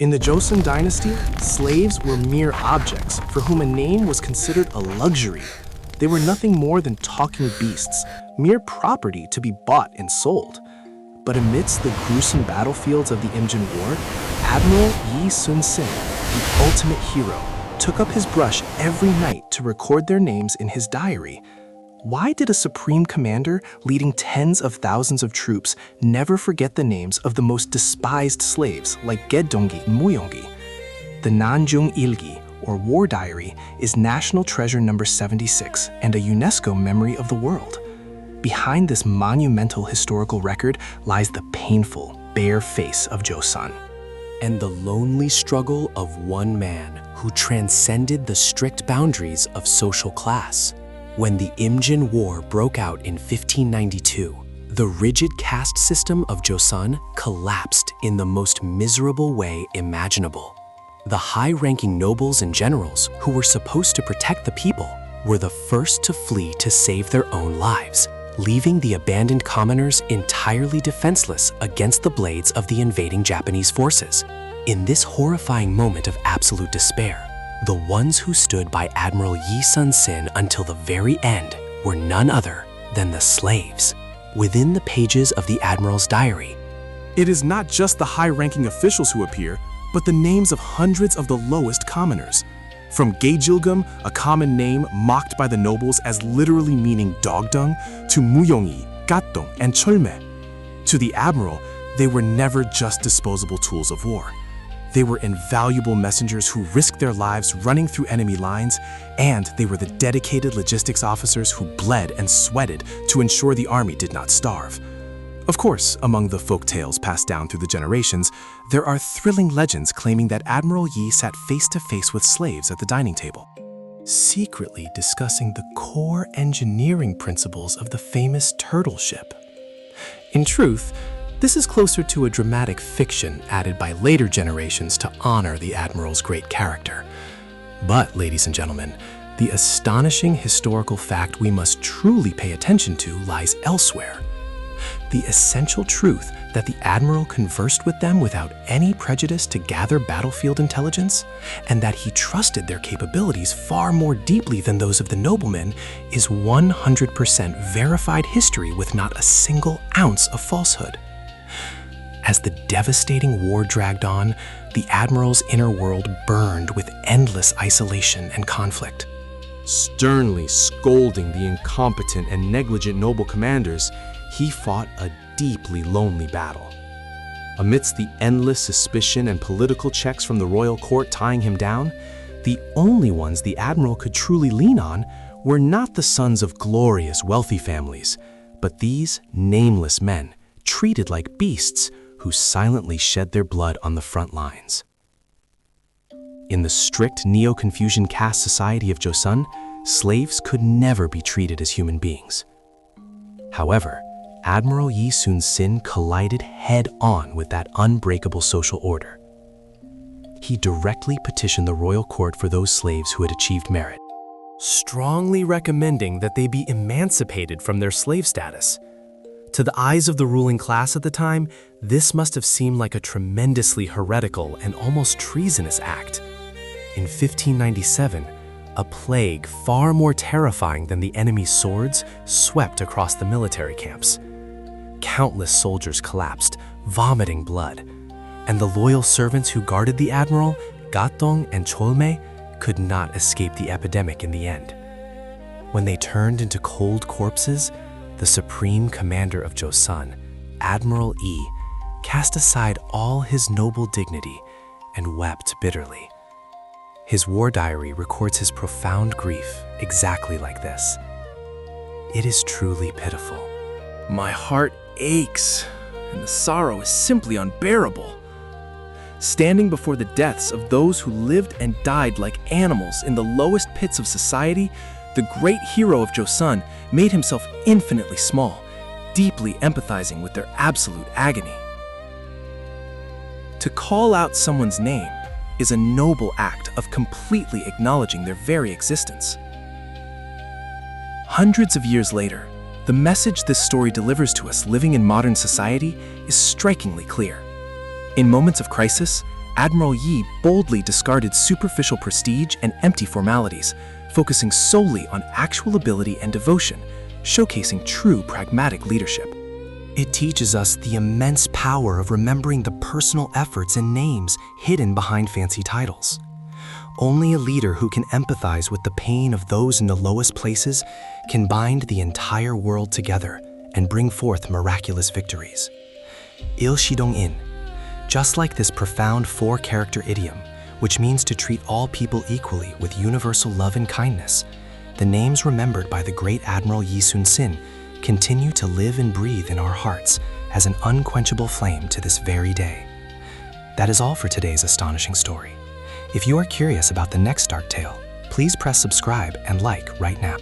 In the Joseon Dynasty, slaves were mere objects for whom a name was considered a luxury. They were nothing more than talking beasts, mere property to be bought and sold. But amidst the gruesome battlefields of the Imjin War, Admiral Yi Sun-sin, the ultimate hero, took up his brush every night to record their names in his diary. Why did a supreme commander leading tens of thousands of troops never forget the names of the most despised slaves like Gedongi and Muyongi? The Nanjung Ilgi, or War Diary, is national treasure number 76 and a UNESCO memory of the world. Behind this monumental historical record lies the painful, bare face of Joseon. And the lonely struggle of one man who transcended the strict boundaries of social class. When the Imjin War broke out in 1592, the rigid caste system of Joseon collapsed in the most miserable way imaginable. The high-ranking nobles and generals who were supposed to protect the people were the first to flee to save their own lives, leaving the abandoned commoners entirely defenseless against the blades of the invading Japanese forces. In this horrifying moment of absolute despair, the ones who stood by Admiral Yi Sun-sin until the very end were none other than the slaves. Within the pages of the Admiral's diary, it is not just the high-ranking officials who appear, but the names of hundreds of the lowest commoners. From Gaejilgum, a common name mocked by the nobles as literally meaning dog dung, to Muyongi, Gatdong, and Cholme. To the Admiral, they were never just disposable tools of war. They were invaluable messengers who risked their lives running through enemy lines, and they were the dedicated logistics officers who bled and sweated to ensure the army did not starve. Of course, among the folk tales passed down through the generations, there are thrilling legends claiming that Admiral Yi sat face-to-face with slaves at the dining table, secretly discussing the core engineering principles of the famous turtle ship. In truth, this is closer to a dramatic fiction added by later generations to honor the Admiral's great character. But, ladies and gentlemen, the astonishing historical fact we must truly pay attention to lies elsewhere. The essential truth that the Admiral conversed with them without any prejudice to gather battlefield intelligence, and that he trusted their capabilities far more deeply than those of the noblemen, is 100% verified history with not a single ounce of falsehood. As the devastating war dragged on, the Admiral's inner world burned with endless isolation and conflict. Sternly scolding the incompetent and negligent noble commanders, he fought a deeply lonely battle. Amidst the endless suspicion and political checks from the royal court tying him down, the only ones the Admiral could truly lean on were not the sons of glorious, wealthy families, but these nameless men, treated like beasts, who silently shed their blood on the front lines. In the strict Neo-Confucian caste society of Joseon, slaves could never be treated as human beings. However, Admiral Yi Sun-sin collided head-on with that unbreakable social order. He directly petitioned the royal court for those slaves who had achieved merit, strongly recommending that they be emancipated from their slave status. To the eyes of the ruling class at the time, this must have seemed like a tremendously heretical and almost treasonous act. In 1597, a plague far more terrifying than the enemy's swords swept across the military camps. Countless soldiers collapsed, vomiting blood, and the loyal servants who guarded the Admiral, Gatdong and Cholme, could not escape the epidemic in the end. When they turned into cold corpses, the supreme commander of Joseon, Admiral Yi, cast aside all his noble dignity and wept bitterly. His war diary records his profound grief exactly like this. It is truly pitiful. My heart aches, and the sorrow is simply unbearable. Standing before the deaths of those who lived and died like animals in the lowest pits of society, the great hero of Joseon made himself infinitely small, deeply empathizing with their absolute agony. To call out someone's name is a noble act of completely acknowledging their very existence. Hundreds of years later, the message this story delivers to us living in modern society is strikingly clear. In moments of crisis, Admiral Yi boldly discarded superficial prestige and empty formalities, focusing solely on actual ability and devotion, showcasing true pragmatic leadership. It teaches us the immense power of remembering the personal efforts and names hidden behind fancy titles. Only a leader who can empathize with the pain of those in the lowest places can bind the entire world together and bring forth miraculous victories. Il-shi-dong-in. Just like this profound four-character idiom, which means to treat all people equally with universal love and kindness, the names remembered by the great Admiral Yi Sun-sin continue to live and breathe in our hearts as an unquenchable flame to this very day. That is all for today's astonishing story. If you are curious about the next dark tale, please press subscribe and like right now.